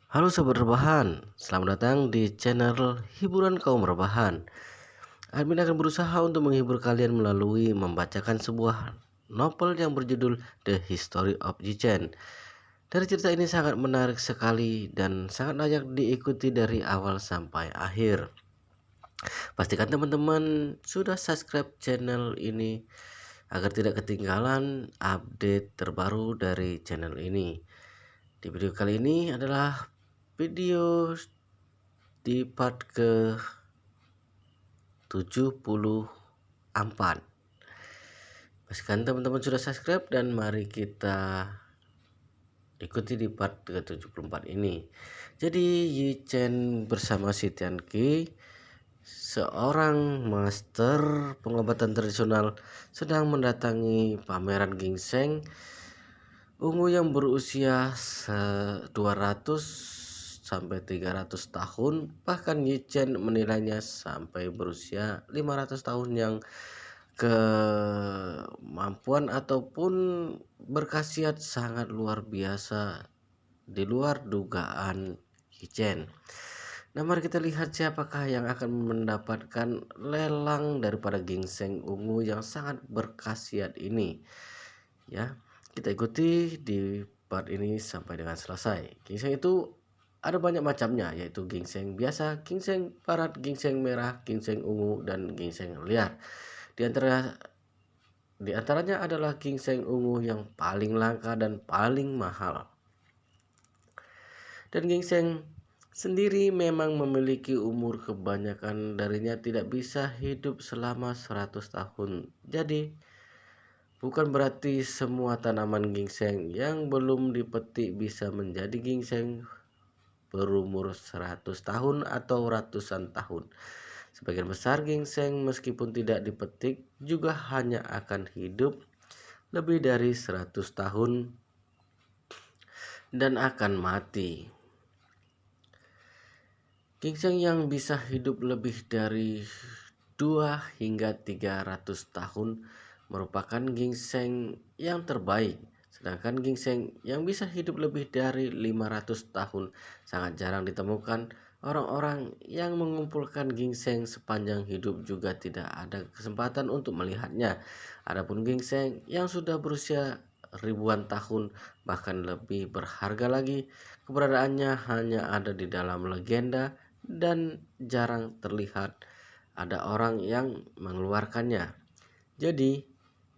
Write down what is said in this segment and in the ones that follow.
Halo sobat rebahan, selamat datang di channel hiburan kaum rebahan. Admin akan berusaha untuk menghibur kalian melalui membacakan sebuah novel yang berjudul The History of Jichen. Dari cerita ini sangat menarik sekali dan sangat layak diikuti dari awal sampai akhir. Pastikan teman-teman sudah subscribe channel ini agar tidak ketinggalan update terbaru dari channel ini. Di video kali ini adalah video di part ke 74. Pastikan teman-teman sudah subscribe dan mari kita ikuti di part ke 74 ini. Jadi Yi Chen bersama si Tianqi, seorang master pengobatan tradisional, sedang mendatangi pameran ginseng ungu yang berusia 200 sampai 300 tahun, bahkan Yi Chen menilainya sampai berusia 500 tahun, yang kemampuan ataupun berkhasiat sangat luar biasa di luar dugaan Yi Chen. Nah, mari kita lihat siapakah yang akan mendapatkan lelang daripada ginseng ungu yang sangat berkhasiat ini. Ya, kita ikuti di part ini sampai dengan selesai. Ginseng itu ada banyak macamnya, yaitu ginseng biasa, ginseng barat, ginseng merah, ginseng ungu, dan ginseng liar. Di antaranya adalah ginseng ungu yang paling langka dan paling mahal. Dan ginseng sendiri memang memiliki umur, kebanyakan darinya tidak bisa hidup selama 100 tahun. Jadi bukan berarti semua tanaman ginseng yang belum dipetik bisa menjadi ginseng berumur 100 tahun atau ratusan tahun. Sebagian besar ginseng meskipun tidak dipetik juga hanya akan hidup lebih dari 100 tahun dan akan mati. Ginseng yang bisa hidup lebih dari 2 hingga 300 tahun merupakan ginseng yang terbaik. Sedangkan ginseng yang bisa hidup lebih dari 500 tahun sangat jarang ditemukan. Orang-orang yang mengumpulkan ginseng sepanjang hidup juga tidak ada kesempatan untuk melihatnya. Adapun ginseng yang sudah berusia ribuan tahun bahkan lebih berharga lagi, keberadaannya hanya ada di dalam legenda dan jarang terlihat ada orang yang mengeluarkannya. Jadi,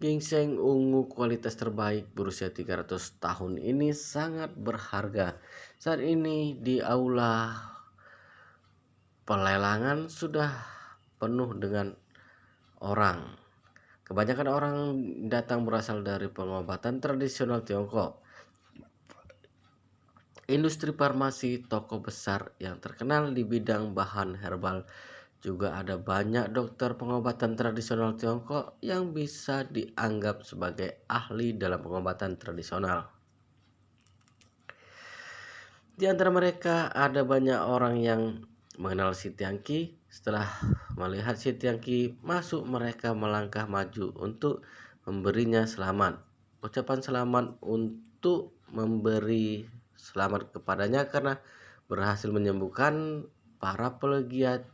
ginseng ungu kualitas terbaik berusia 300 tahun ini sangat berharga. Saat ini di aula pelelangan sudah penuh dengan orang. Kebanyakan orang datang berasal dari pengobatan tradisional Tiongkok, industri farmasi, toko besar yang terkenal di bidang bahan herbal. Juga ada banyak dokter pengobatan tradisional Tiongkok yang bisa dianggap sebagai ahli dalam pengobatan tradisional. Di antara mereka ada banyak orang yang mengenal si Tianqi. Setelah melihat si Tianqi masuk, mereka melangkah maju untuk memberinya selamat. Ucapan selamat untuk memberi selamat kepadanya karena berhasil menyembuhkan para pelegiat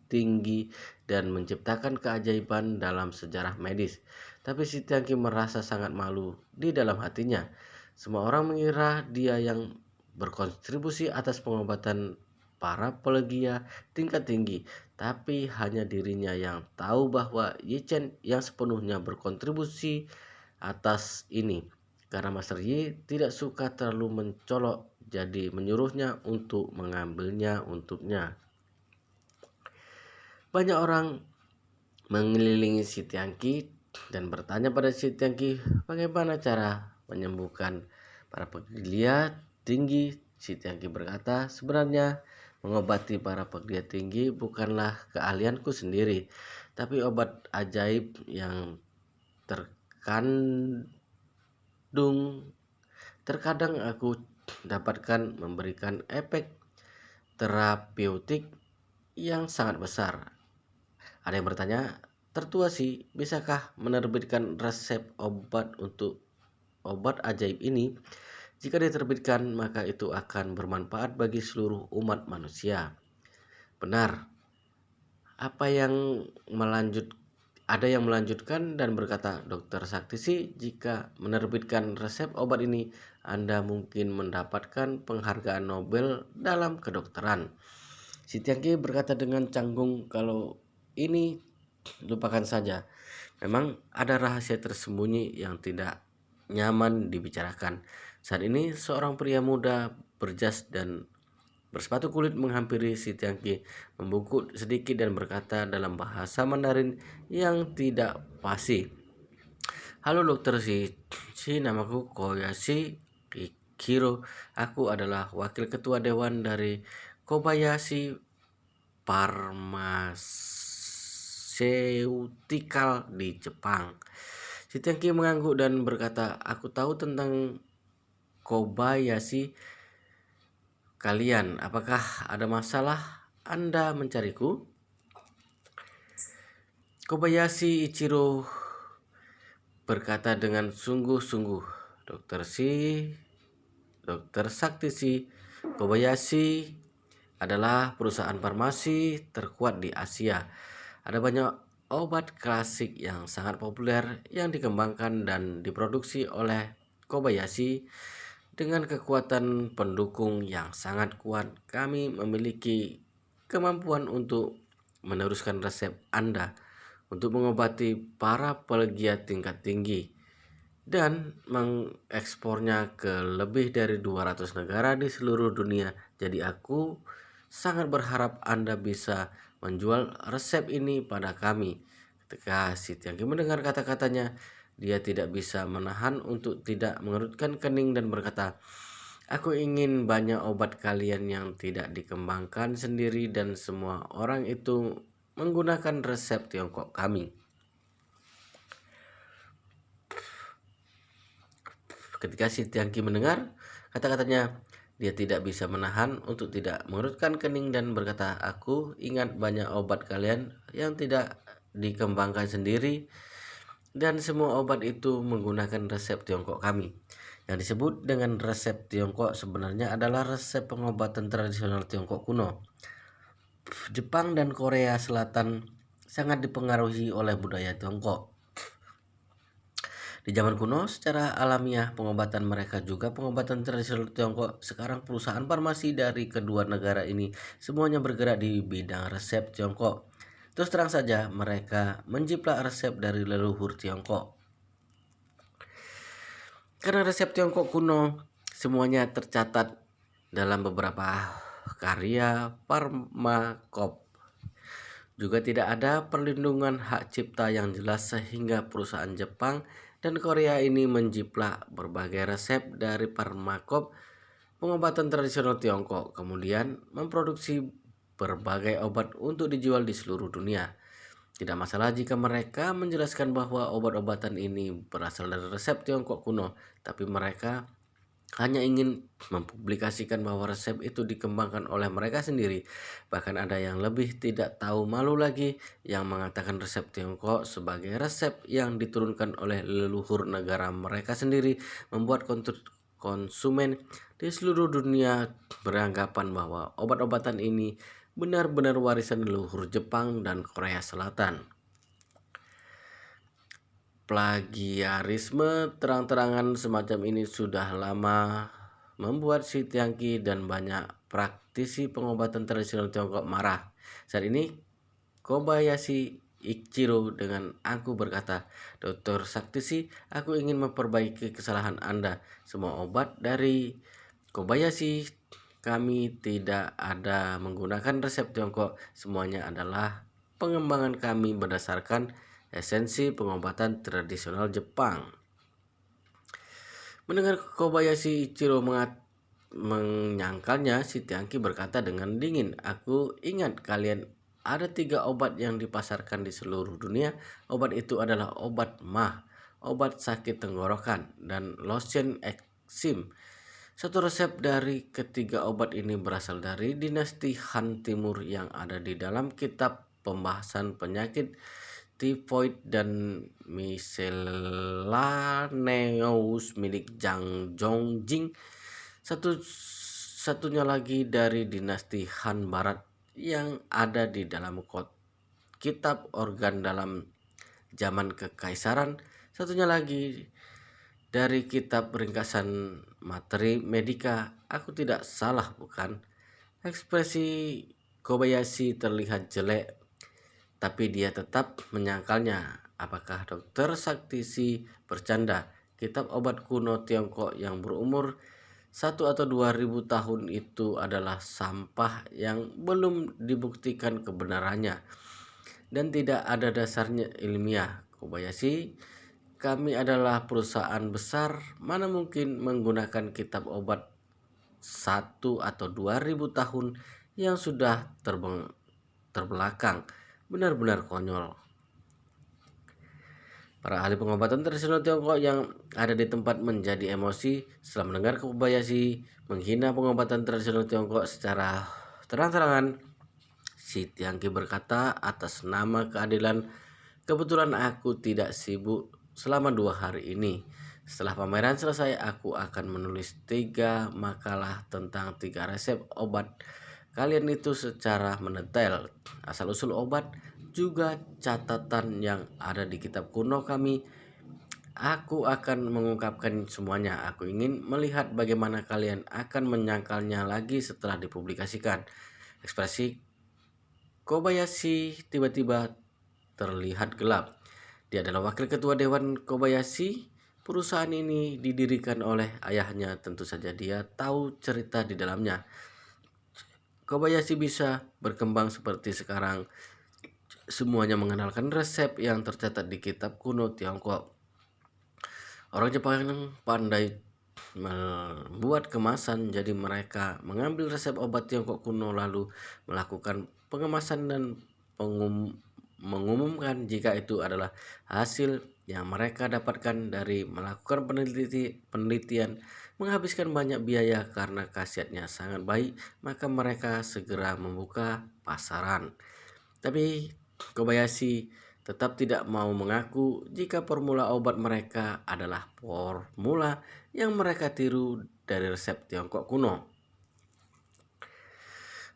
tinggi dan menciptakan keajaiban dalam sejarah medis. Tapi si Tianqi merasa sangat malu di dalam hatinya. Semua orang mengira dia yang berkontribusi atas pengobatan para pelegia tingkat tinggi, tapi hanya dirinya yang tahu bahwa Yi Chen yang sepenuhnya berkontribusi atas ini. Karena Master Yi tidak suka terlalu mencolok, jadi menyuruhnya untuk mengambilnya untuknya. Banyak orang mengelilingi si Tianqi dan bertanya pada si Tianqi bagaimana cara menyembuhkan para pegiliat tinggi. Si Tianqi berkata, sebenarnya mengobati para pegiliat tinggi bukanlah keahlianku sendiri, tapi obat ajaib yang terkandung terkadang aku dapatkan memberikan efek terapeutik yang sangat besar. Ada yang bertanya, tertua sih, bisakah menerbitkan resep obat untuk obat ajaib ini? Jika diterbitkan, maka itu akan bermanfaat bagi seluruh umat manusia. Benar. Apa yang melanjut Ada yang melanjutkan dan berkata, Dokter Saktisi, jika menerbitkan resep obat ini, Anda mungkin mendapatkan penghargaan Nobel dalam kedokteran. Si Tiangki berkata dengan canggung, kalau ini lupakan saja. Memang ada rahasia tersembunyi yang tidak nyaman dibicarakan. Saat ini seorang pria muda berjas dan bersepatu kulit menghampiri si Tiangki, membungkuk sedikit dan berkata dalam bahasa Mandarin yang tidak fasih. Halo Dokter Si, namaku Koyashi Kiro. Aku adalah wakil ketua dewan dari Kobayashi Pharmaceutical di Jepang. Si Tiangki mengangguk dan berkata, aku tahu tentang Kobayashi. Kalian, apakah ada masalah Anda mencariku? Kobayashi Ichiro berkata dengan sungguh-sungguh, Dokter Saktisi, Kobayashi adalah perusahaan farmasi terkuat di Asia. Ada banyak obat klasik yang sangat populer yang dikembangkan dan diproduksi oleh Kobayashi. Dengan kekuatan pendukung yang sangat kuat, kami memiliki kemampuan untuk meneruskan resep Anda untuk mengobati para pelegiat tingkat tinggi dan mengekspornya ke lebih dari 200 negara di seluruh dunia. Jadi aku sangat berharap Anda bisa menjual resep ini pada kami. Ketika si Tiangki mendengar kata-katanya, dia tidak bisa menahan untuk tidak mengerutkan kening dan berkata, aku ingin banyak obat kalian yang tidak dikembangkan sendiri dan semua orang itu menggunakan resep Tiongkok kami. Ketika si Tiangki mendengar kata-katanya, dia tidak bisa menahan untuk tidak mengerutkan kening dan berkata, aku ingat banyak obat kalian yang tidak dikembangkan sendiri dan semua obat itu menggunakan resep Tiongkok kami. Yang disebut dengan resep Tiongkok sebenarnya adalah resep pengobatan tradisional Tiongkok kuno. Jepang dan Korea Selatan sangat dipengaruhi oleh budaya Tiongkok. Di zaman kuno, secara alamiah pengobatan mereka juga pengobatan tradisional Tiongkok. Sekarang perusahaan farmasi dari kedua negara ini semuanya bergerak di bidang resep Tiongkok. Terus terang saja, mereka menjiplak resep dari leluhur Tiongkok. Karena resep Tiongkok kuno semuanya tercatat dalam beberapa karya Pharmacope. Juga tidak ada perlindungan hak cipta yang jelas sehingga perusahaan Jepang dan Korea ini menjiplak berbagai resep dari Pharmacope pengobatan tradisional Tiongkok, kemudian memproduksi berbagai obat untuk dijual di seluruh dunia. Tidak masalah jika mereka menjelaskan bahwa obat-obatan ini berasal dari resep Tiongkok kuno, tapi mereka hanya ingin mempublikasikan bahwa resep itu dikembangkan oleh mereka sendiri. Bahkan ada yang lebih tidak tahu malu lagi yang mengatakan resep Tiongkok sebagai resep yang diturunkan oleh leluhur negara mereka sendiri, membuat konsumen di seluruh dunia beranggapan bahwa obat-obatan ini benar-benar warisan leluhur Jepang dan Korea Selatan. Plagiarisme terang-terangan semacam ini sudah lama membuat si Tiangki dan banyak praktisi pengobatan tradisional Tiongkok marah. Saat ini Kobayashi Ichiro dengan angkuh berkata, Dokter Saktisi, aku ingin memperbaiki kesalahan Anda. Semua obat dari Kobayashi kami tidak ada menggunakan resep Tiongkok. Semuanya adalah pengembangan kami berdasarkan esensi pengobatan tradisional Jepang. Mendengar Kobayashi Ichiro menyangkalnya, si Tiangki berkata dengan dingin, aku ingat kalian ada 3 obat yang dipasarkan di seluruh dunia. Obat itu adalah obat mah, obat sakit tenggorokan, dan lotion eksim. Satu resep dari ketiga obat ini berasal dari dinasti Han Timur yang ada di dalam kitab pembahasan penyakit tifoid dan miscellaneous milik Zhang Zongjing, satu-satunya lagi dari dinasti Han Barat yang ada di dalam kitab organ dalam zaman kekaisaran, satunya lagi dari kitab ringkasan materi medika. Aku tidak salah, bukan? Ekspresi Kobayashi terlihat jelek, tapi dia tetap menyangkalnya. Apakah dokter Saktisi bercanda? Kitab obat kuno Tiongkok yang berumur 1 atau 2 ribu tahun itu adalah sampah yang belum dibuktikan kebenarannya dan tidak ada dasarnya ilmiah. Kobayashi, kami adalah perusahaan besar, mana mungkin menggunakan kitab obat 1 atau 2 ribu tahun yang sudah terbelakang. Benar-benar konyol. Para ahli pengobatan tradisional Tiongkok yang ada di tempat menjadi emosi setelah mendengar Kobayashi menghina pengobatan tradisional Tiongkok secara terang-terangan. Si Tiangki berkata, atas nama keadilan, kebetulan aku tidak sibuk selama 2 hari ini. Setelah pameran selesai, aku akan menulis 3 makalah tentang 3 resep obat kalian itu secara mendetail, asal-usul obat, juga catatan yang ada di kitab kuno kami. Aku akan mengungkapkan semuanya. Aku ingin melihat bagaimana kalian akan menyangkalnya lagi setelah dipublikasikan. Ekspresi Kobayashi tiba-tiba terlihat gelap. Dia adalah wakil ketua Dewan Kobayashi. Perusahaan ini didirikan oleh ayahnya. Tentu saja dia tahu cerita di dalamnya. Kobayashi bisa berkembang seperti sekarang. Semuanya mengandalkan resep yang tercatat di kitab kuno Tiongkok. Orang Jepang yang pandai membuat kemasan, jadi mereka mengambil resep obat Tiongkok kuno lalu melakukan pengemasan dan mengumumkan jika itu adalah hasil yang mereka dapatkan dari melakukan penelitian, menghabiskan banyak biaya karena khasiatnya sangat baik, maka mereka segera membuka pasaran. Tapi Kobayashi tetap tidak mau mengaku jika formula obat mereka adalah formula yang mereka tiru dari resep Tiongkok kuno.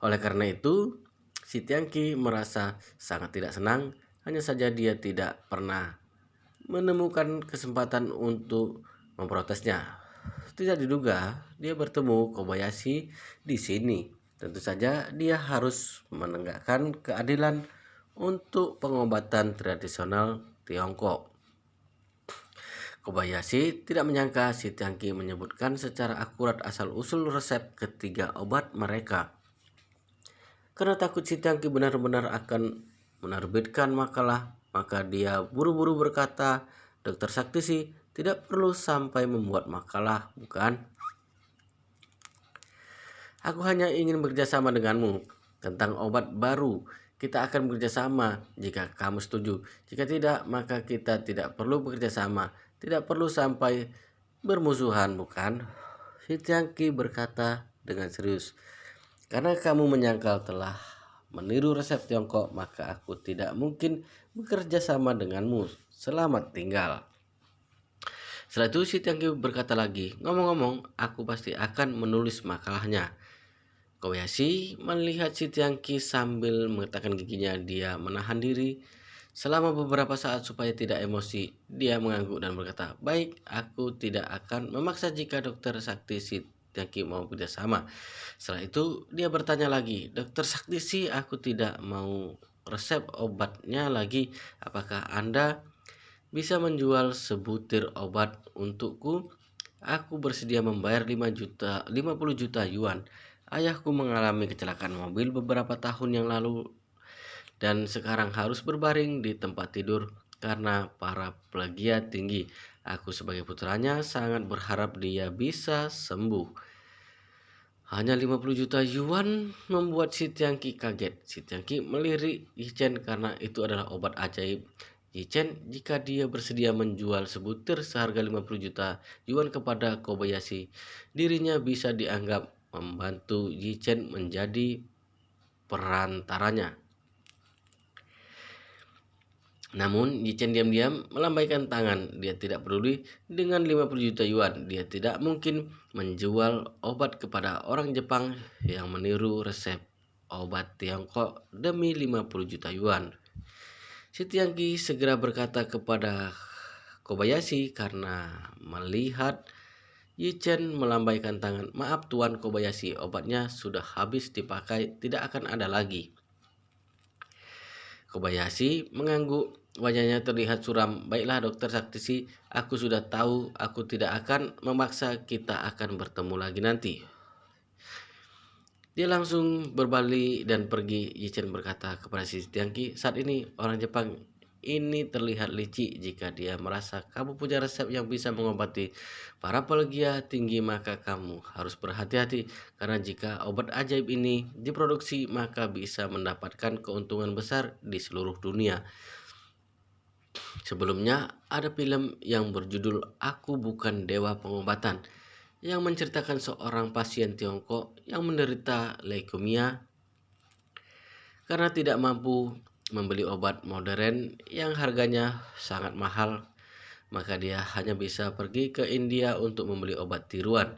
Oleh karena itu, si Tiangki merasa sangat tidak senang, hanya saja dia tidak pernah menemukan kesempatan untuk memprotesnya. Tidak diduga, dia bertemu Kobayashi di sini. Tentu saja dia harus menegakkan keadilan untuk pengobatan tradisional Tiongkok. Kobayashi tidak menyangka si Tiangki menyebutkan secara akurat asal-usul resep ketiga obat mereka. Karena takut si Tiangki benar-benar akan menerbitkan makalah, maka dia buru-buru berkata, Dokter Saktisi tidak perlu sampai membuat makalah, bukan? Aku hanya ingin bekerjasama denganmu tentang obat baru. Kita akan bekerjasama jika kamu setuju. Jika tidak, maka kita tidak perlu bekerjasama. Tidak perlu sampai bermusuhan, bukan? Si Tiangki berkata dengan serius. Karena kamu menyangkal telah meniru resep Tiongkok, maka aku tidak mungkin bekerjasama denganmu. Selamat tinggal. Setelah itu si Tiangki berkata lagi, ngomong-ngomong, aku pasti akan menulis makalahnya. Kobayashi melihat si Tiangki sambil mengetakkan giginya. Dia menahan diri selama beberapa saat supaya tidak emosi. Dia mengangguk dan berkata, baik, aku tidak akan memaksa jika Dokter Saktisi Tiangki mau bekerjasama. Setelah itu dia bertanya lagi, Dokter Saktisi, aku tidak mau resep obatnya lagi. Apakah Anda bisa menjual sebutir obat untukku? Aku bersedia membayar 50 juta yuan. Ayahku mengalami kecelakaan mobil beberapa tahun yang lalu dan sekarang harus berbaring di tempat tidur karena paraplegia tinggi. Aku sebagai putranya sangat berharap dia bisa sembuh. Hanya 50 juta yuan membuat si Tiangki kaget. Si Tiangki melirik Yichen karena itu adalah obat ajaib. Yichen, jika dia bersedia menjual sebutir seharga 50 juta yuan kepada Kobayashi, dirinya bisa dianggap membantu Yichen menjadi perantaranya. Namun, Yichen diam-diam melambaikan tangan. Dia tidak peduli dengan 50 juta yuan. Dia tidak mungkin menjual obat kepada orang Jepang yang meniru resep obat Tiongkok demi 50 juta yuan. Si Tiangki segera berkata kepada Kobayashi karena melihat Yichen melambaikan tangan. Maaf Tuan Kobayashi, obatnya sudah habis dipakai, tidak akan ada lagi. Kobayashi mengangguk, wajahnya terlihat suram. Baiklah Dokter Saktishi, aku sudah tahu, aku tidak akan memaksa, kita akan bertemu lagi nanti. Dia langsung berbalik dan pergi. Yichen berkata kepada si Tiangki, saat ini orang Jepang ini terlihat licik. Jika dia merasa kamu punya resep yang bisa mengobati paraplegia tinggi, maka kamu harus berhati-hati. Karena jika obat ajaib ini diproduksi, maka bisa mendapatkan keuntungan besar di seluruh dunia. Sebelumnya ada film yang berjudul Aku Bukan Dewa Pengobatan yang menceritakan seorang pasien Tiongkok yang menderita leukemia karena tidak mampu membeli obat modern yang harganya sangat mahal, maka dia hanya bisa pergi ke India untuk membeli obat tiruan.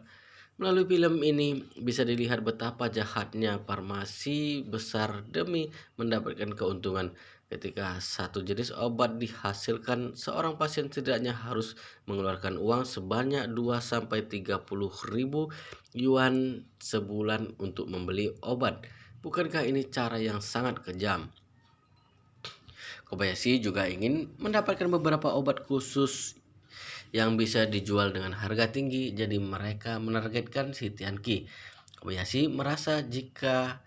Melalui film ini bisa dilihat betapa jahatnya farmasi besar demi mendapatkan keuntungan. Ketika satu jenis obat dihasilkan, seorang pasien setidaknya harus mengeluarkan uang sebanyak 2 sampai 30 ribu yuan sebulan untuk membeli obat. Bukankah ini cara yang sangat kejam? Kobayashi juga ingin mendapatkan beberapa obat khusus yang bisa dijual dengan harga tinggi, jadi mereka menargetkan si Tianqi. Kobayashi merasa jika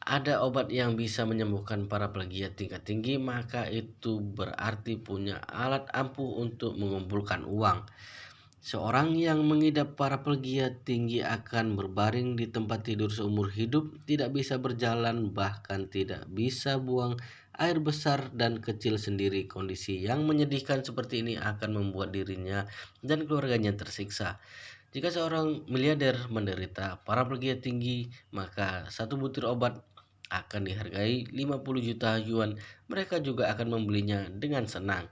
ada obat yang bisa menyembuhkan paraplegia tingkat tinggi, maka itu berarti punya alat ampuh untuk mengumpulkan uang. Seorang yang mengidap paraplegia tinggi akan berbaring di tempat tidur seumur hidup, tidak bisa berjalan, bahkan tidak bisa buang air besar dan kecil sendiri. Kondisi yang menyedihkan seperti ini akan membuat dirinya dan keluarganya tersiksa. Jika seorang miliarder menderita paraplegia tinggi, maka satu butir obat akan dihargai 50 juta yuan. Mereka juga akan membelinya dengan senang.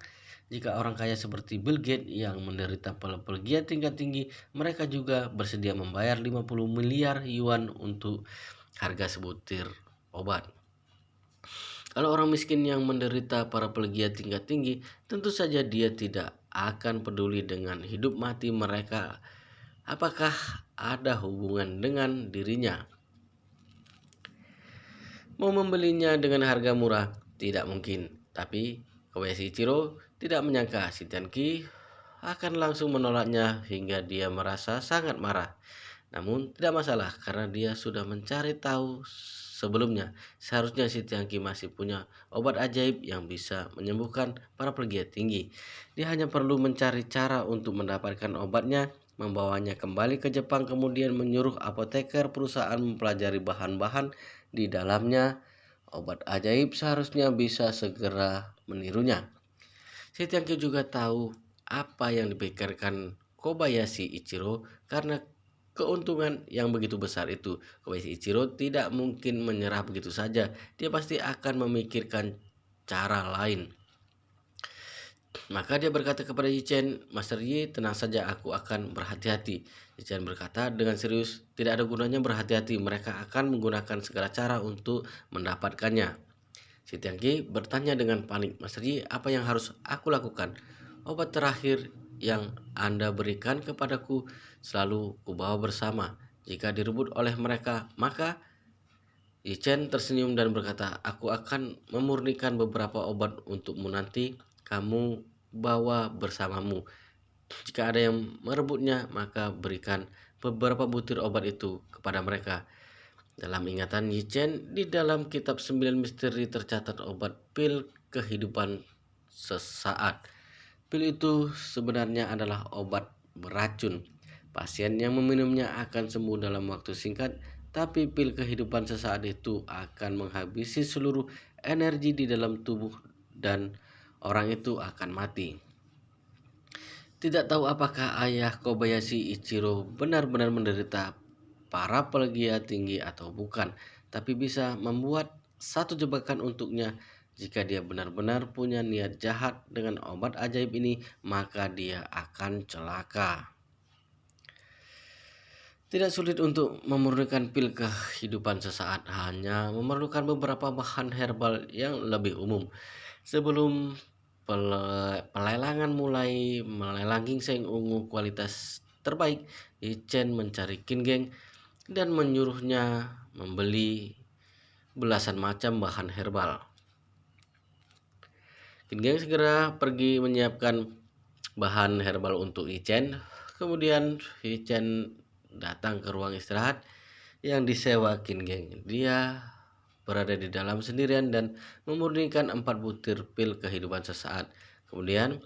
Jika orang kaya seperti Bill Gates yang menderita paraplegia tingkat tinggi, mereka juga bersedia membayar 50 miliar yuan untuk harga sebutir obat. Kalau orang miskin yang menderita paraplegia tingkat tinggi, tentu saja dia tidak akan peduli dengan hidup mati mereka. Apakah ada hubungan dengan dirinya? Mau membelinya dengan harga murah? Tidak mungkin. Tapi Kobayashi Ichiro tidak menyangka si Tenki akan langsung menolaknya hingga dia merasa sangat marah. Namun tidak masalah karena dia sudah mencari tahu sebelumnya. Seharusnya si Tiangki masih punya obat ajaib yang bisa menyembuhkan paraplegia tinggi. Dia hanya perlu mencari cara untuk mendapatkan obatnya, membawanya kembali ke Jepang, kemudian menyuruh apoteker perusahaan mempelajari bahan-bahan di dalamnya. Obat ajaib seharusnya bisa segera menirunya. Si Tiangki juga tahu apa yang dipikirkan Kobayashi Ichiro karena keuntungan yang begitu besar itu. Kobayashi Ichiro tidak mungkin menyerah begitu saja. Dia pasti akan memikirkan cara lain. Maka dia berkata kepada Yichen, Master Yi, tenang saja, aku akan berhati-hati. Yichen berkata dengan serius, tidak ada gunanya berhati-hati, mereka akan menggunakan segala cara untuk mendapatkannya. Si Tiangki bertanya dengan panik, Master Yi, apa yang harus aku lakukan? Obat terakhir yang Anda berikan kepadaku selalu kubawa bersama. Jika direbut oleh mereka, maka Yichen tersenyum dan berkata, aku akan memurnikan beberapa obat untukmu nanti, kamu bawa bersamamu. Jika ada yang merebutnya, maka berikan beberapa butir obat itu kepada mereka. Dalam ingatan Yichen, di dalam kitab 9 misteri tercatat obat pil kehidupan sesaat. Pil itu sebenarnya adalah obat beracun. Pasien yang meminumnya akan sembuh dalam waktu singkat, tapi pil kehidupan sesaat itu akan menghabisi seluruh energi di dalam tubuh dan orang itu akan mati. Tidak tahu apakah ayah Kobayashi Ichiro benar-benar menderita paraplegia tinggi atau bukan, tapi bisa membuat satu jebakan untuknya. Jika dia benar-benar punya niat jahat dengan obat ajaib ini, maka dia akan celaka. Tidak sulit untuk memurnikan pil kehidupan sesaat, hanya memerlukan beberapa bahan herbal yang lebih umum. Sebelum pelelangan mulai melelang ginseng ungu kualitas terbaik, Yichen mencari Qingeng dan menyuruhnya membeli belasan macam bahan herbal. Qingeng segera pergi menyiapkan bahan herbal untuk Yichen. Kemudian Yichen datang ke ruang istirahat yang disewa Qingeng. Dia berada di dalam sendirian dan memurnikan 4 butir pil kehidupan sesaat. Kemudian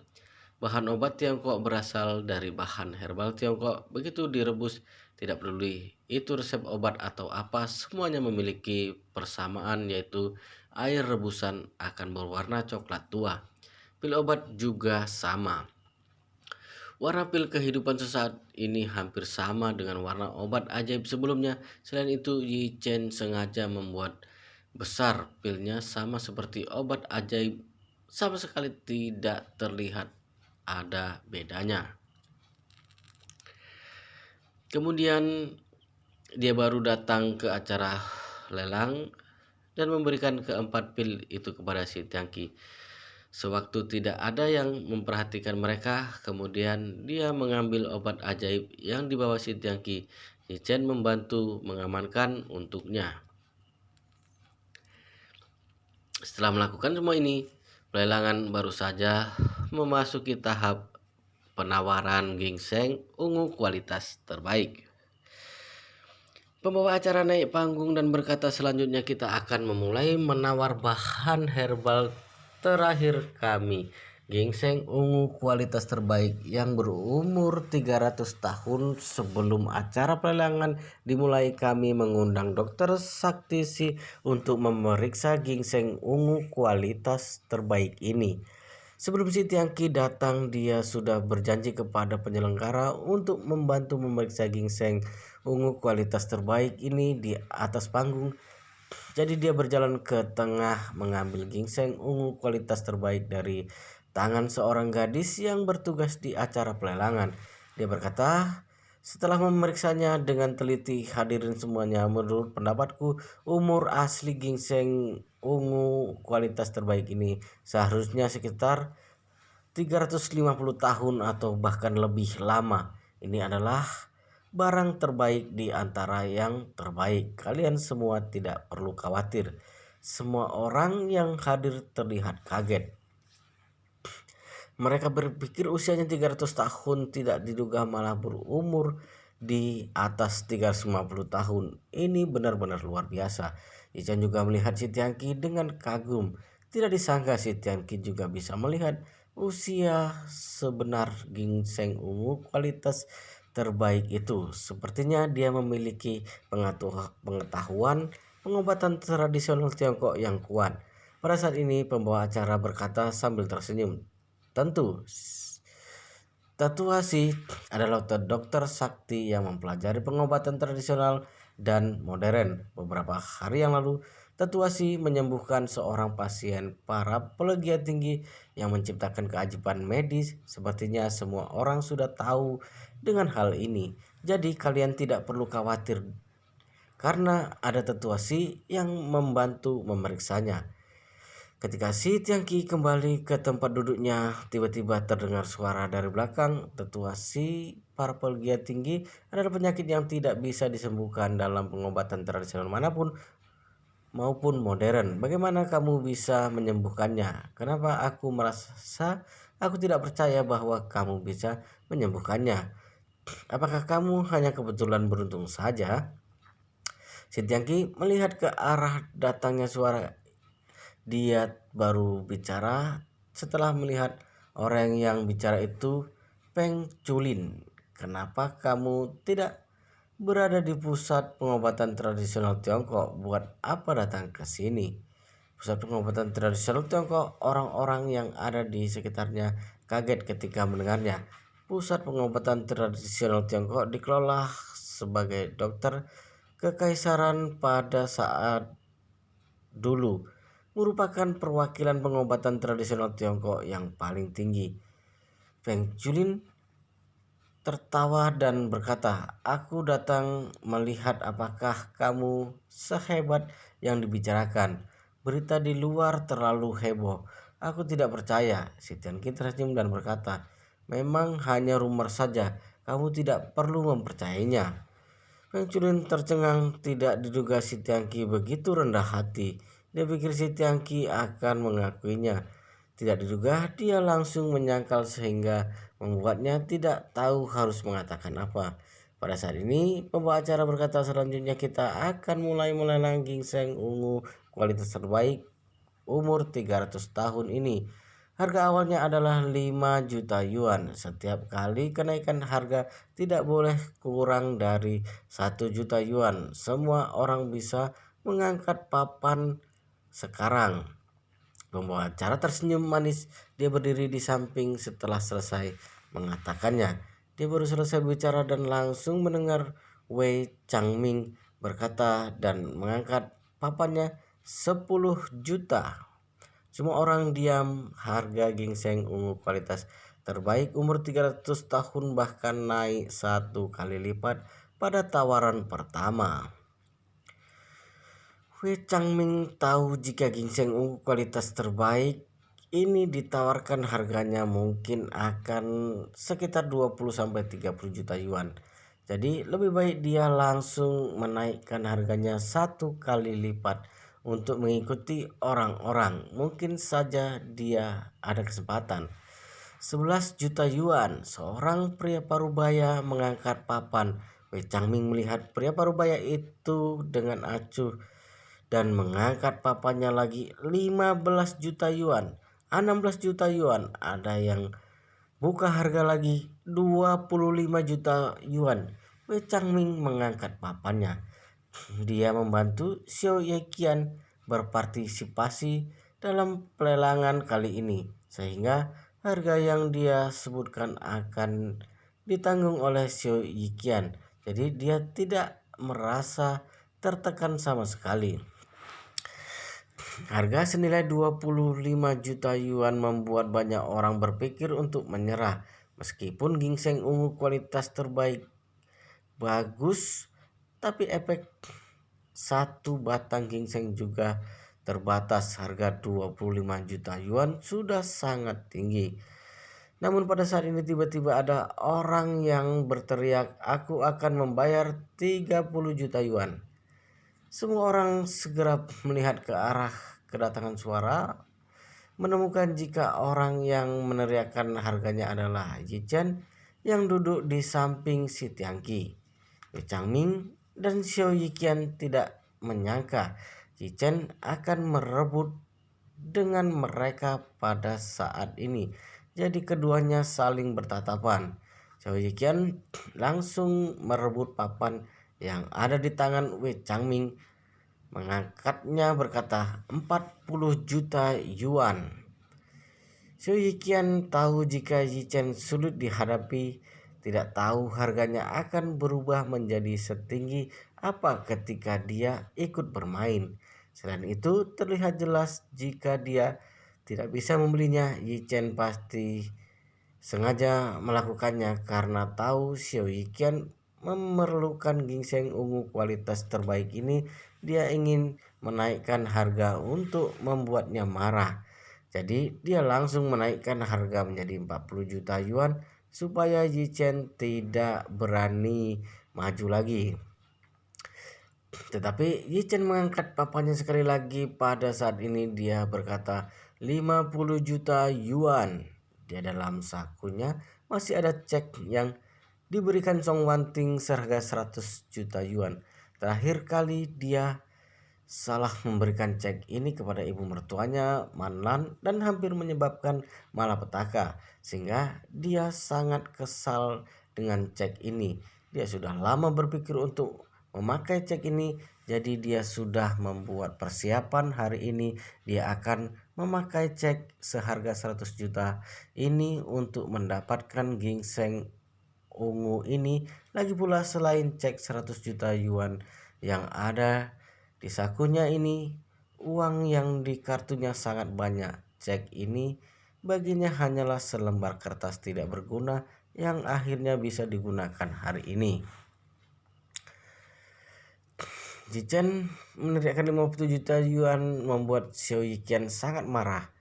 bahan obat Tiongkok berasal dari bahan herbal Tiongkok. Begitu direbus, tidak peduli itu resep obat atau apa, semuanya memiliki persamaan, yaitu air rebusan akan berwarna coklat tua. Pil obat juga sama. Warna pil kehidupan sesaat ini hampir sama dengan warna obat ajaib sebelumnya. Selain itu, Yichen sengaja membuat besar pilnya sama seperti obat ajaib. Sama sekali tidak terlihat ada bedanya. Kemudian dia baru datang ke acara lelang dan memberikan keempat pil itu kepada si Tiangki. Sewaktu tidak ada yang memperhatikan mereka, kemudian dia mengambil obat ajaib yang dibawa si Tiangki. Yichen membantu mengamankan untuknya. Setelah melakukan semua ini, pelelangan baru saja memasuki tahap penawaran ginseng ungu kualitas terbaik. Pembawa acara naik panggung dan berkata, selanjutnya kita akan memulai menawar bahan herbal terakhir kami, ginseng ungu kualitas terbaik yang berumur 300 tahun. Sebelum acara pelelangan dimulai, kami mengundang Dr. Saktisi untuk memeriksa ginseng ungu kualitas terbaik ini. Sebelum si Tiangki datang, dia sudah berjanji kepada penyelenggara untuk membantu memeriksa ginseng ungu kualitas terbaik ini di atas panggung. Jadi dia berjalan ke tengah mengambil ginseng ungu kualitas terbaik dari tangan seorang gadis yang bertugas di acara pelelangan. Dia berkata, setelah memeriksanya dengan teliti, hadirin semuanya, menurut pendapatku, umur asli ginseng ungu kualitas terbaik ini seharusnya sekitar 350 tahun atau bahkan lebih lama. Ini adalah barang terbaik di antara yang terbaik. Kalian semua tidak perlu khawatir. Semua orang yang hadir terlihat kaget. Mereka berpikir usianya 300 tahun, tidak diduga malah berumur di atas 350 tahun. Ini benar-benar luar biasa. Ican juga melihat si Tiangki dengan kagum. Tidak disangka si Tiangki juga bisa melihat usia sebenar ginseng ungu kualitas terbaik itu. Sepertinya dia memiliki pengetahuan pengobatan tradisional Tiongkok yang kuat. Pada saat ini pembawa acara berkata sambil tersenyum, tentu, Tatuasi adalah dokter sakti yang mempelajari pengobatan tradisional dan modern. Beberapa hari yang lalu, Tatuasi menyembuhkan seorang pasien paraplegia tinggi yang menciptakan keajaiban medis. Sepertinya semua orang sudah tahu dengan hal ini. Jadi kalian tidak perlu khawatir karena ada Tatuasi yang membantu memeriksanya. Ketika si Tiangki kembali ke tempat duduknya, tiba-tiba terdengar suara dari belakang. Tetua si paraplegia tinggi adalah penyakit yang tidak bisa disembuhkan dalam pengobatan tradisional manapun maupun modern. Bagaimana kamu bisa menyembuhkannya? Kenapa aku merasa aku tidak percaya bahwa kamu bisa menyembuhkannya? Apakah kamu hanya kebetulan beruntung saja? Si Tiangki melihat ke arah datangnya suara. Dia baru bicara setelah melihat orang yang bicara itu, Peng Chulin. Kenapa kamu tidak berada di pusat pengobatan tradisional Tiongkok? Buat apa datang ke sini? Pusat pengobatan tradisional Tiongkok, orang-orang yang ada di sekitarnya kaget ketika mendengarnya. Pusat pengobatan tradisional Tiongkok dikelola sebagai dokter kekaisaran pada saat dulu. merupakan perwakilan pengobatan tradisional Tiongkok yang paling tinggi. Feng Julin tertawa dan berkata, "Aku datang melihat apakah kamu sehebat yang dibicarakan. Berita di luar terlalu heboh. Aku tidak percaya." Si Tianqi tersenyum dan berkata, "Memang hanya rumor saja. Kamu tidak perlu mempercayainya." Feng Julin tercengang, tidak diduga si Tianqi begitu rendah hati. Dia pikir si Tianqi akan mengakuinya. Tidak diduga dia langsung menyangkal sehingga membuatnya tidak tahu harus mengatakan apa. Pada saat ini, pembawa acara berkata, "Selanjutnya kita akan mulai melelang ginseng ungu kualitas terbaik umur 300 tahun ini. Harga awalnya adalah 5 juta yuan. Setiap kali kenaikan harga tidak boleh kurang dari 1 juta yuan. Semua orang bisa mengangkat papan sekarang." Pembawa acara tersenyum manis. Dia berdiri di samping setelah selesai mengatakannya. Dia baru selesai bicara dan langsung mendengar Wei Changming berkata dan mengangkat papannya 10 juta. Semua orang diam. Harga ginseng ungu kualitas terbaik umur 300 tahun bahkan naik 1 kali lipat pada tawaran pertama. Wei Changming tahu jika ginseng ungu kualitas terbaik ini ditawarkan harganya mungkin akan sekitar 20-30 juta yuan. Jadi lebih baik dia langsung menaikkan harganya 1 kali lipat untuk mengikuti orang-orang. Mungkin saja dia ada kesempatan. 11 juta yuan, seorang pria parubaya mengangkat papan. Wei Changming melihat pria parubaya itu dengan acuh dan mengangkat papannya lagi. 15 juta yuan, 16 juta yuan, ada yang buka harga lagi 25 juta yuan. Wei Changming mengangkat papannya. Dia membantu Xiao Yeqian berpartisipasi dalam pelelangan kali ini, sehingga harga yang dia sebutkan akan ditanggung oleh Xiao Yeqian. Jadi dia tidak merasa tertekan sama sekali. Harga senilai 25 juta yuan membuat banyak orang berpikir untuk menyerah. Meskipun ginseng ungu kualitas terbaik bagus, tapi efek satu batang ginseng juga terbatas. Harga 25 juta yuan sudah sangat tinggi. Namun pada saat ini tiba-tiba ada orang yang berteriak, "Aku akan membayar 30 juta yuan." Semua orang segera melihat ke arah kedatangan suara, menemukan jika orang yang meneriakkan harganya adalah Yi Chen yang duduk di samping si Tiangqi. Wei Changming dan Xiao Yiqian tidak menyangka Yi Chen akan merebut dengan mereka pada saat ini. Jadi keduanya saling bertatapan. Xiao Yiqian langsung merebut papan yang ada di tangan Wei Changming, mengangkatnya berkata 40 juta yuan. Xiao Yiqian tahu jika Yi Chen sulit dihadapi, tidak tahu harganya akan berubah menjadi setinggi apa ketika dia ikut bermain. Selain itu, terlihat jelas jika dia tidak bisa membelinya, Yi Chen pasti sengaja melakukannya karena tahu Xiao Yiqian memerlukan ginseng ungu kualitas terbaik ini. Dia ingin menaikkan harga untuk membuatnya marah. Jadi dia langsung menaikkan harga menjadi 40 juta yuan supaya Yi Chen tidak berani maju lagi. Tetapi Yi Chen mengangkat papannya sekali lagi. Pada saat ini dia berkata 50 juta yuan. Di dalam sakunya masih ada cek yang diberikan Song Wanting seharga 100 juta yuan. Terakhir kali dia salah memberikan cek ini kepada ibu mertuanya Man Lan dan hampir menyebabkan malapetaka, sehingga dia sangat kesal dengan cek ini. Dia sudah lama berpikir untuk memakai cek ini, jadi dia sudah membuat persiapan. Hari ini dia akan memakai cek seharga 100 juta ini untuk mendapatkan ginseng ungu ini. Lagi pula selain cek 100 juta yuan yang ada di sakunya ini, uang yang di kartunya sangat banyak. Cek ini baginya hanyalah selembar kertas tidak berguna yang akhirnya bisa digunakan hari ini. Jichen meneriakkan 50 juta yuan membuat Xiao Yiqian sangat marah.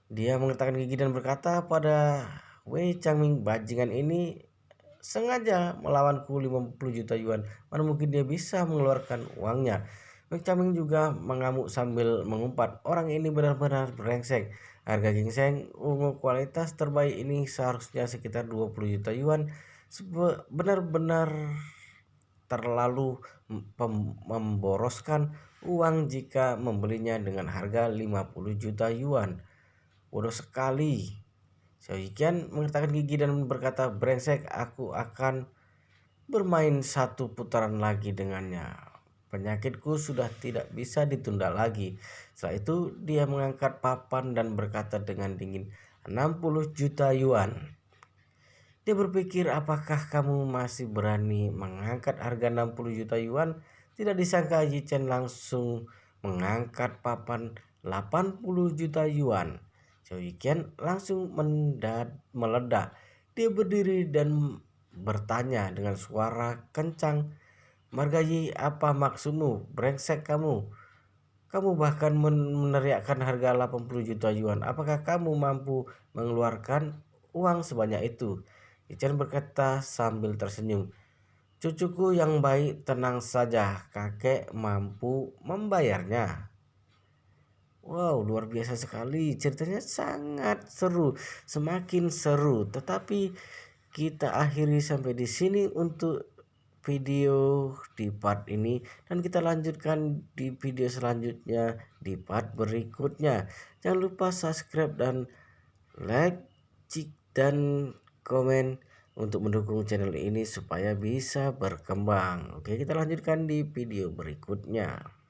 Dia mengatakan gigi dan berkata pada Wei Changming, bajingan ini sengaja melawanku 50 juta yuan. Mana mungkin dia bisa mengeluarkan uangnya. Wei Changming juga mengamuk sambil mengumpat, orang ini benar-benar brengsek. Harga ginseng ungu kualitas terbaik ini seharusnya sekitar 20 juta yuan. Benar-benar terlalu memboroskan uang jika membelinya dengan harga 50 juta yuan. Bodoh sekali. Xiao Yiqian mengatakan gigi dan berkata, brengsek, aku akan bermain satu putaran lagi dengannya. Penyakitku sudah tidak bisa ditunda lagi. Setelah itu dia mengangkat papan dan berkata dengan dingin, 60 juta yuan. Dia berpikir, apakah kamu masih berani mengangkat harga 60 juta yuan? Tidak disangka Yichen langsung mengangkat papan 80 juta yuan. Xiao Yiqian langsung meledak. Dia berdiri dan bertanya dengan suara kencang, Margayi, apa maksudmu? Brengsek kamu. Kamu bahkan meneriakkan harga 80 juta yuan. Apakah kamu mampu mengeluarkan uang sebanyak itu? Yichen berkata sambil tersenyum. Cucuku yang baik, tenang saja, kakek mampu membayarnya. Wow, luar biasa sekali. Ceritanya sangat seru, semakin seru. Tetapi kita akhiri sampai di sini untuk video di part ini dan kita lanjutkan di video selanjutnya di part berikutnya. Jangan lupa subscribe dan like, dan komen untuk mendukung channel ini supaya bisa berkembang. Oke, kita lanjutkan di video berikutnya.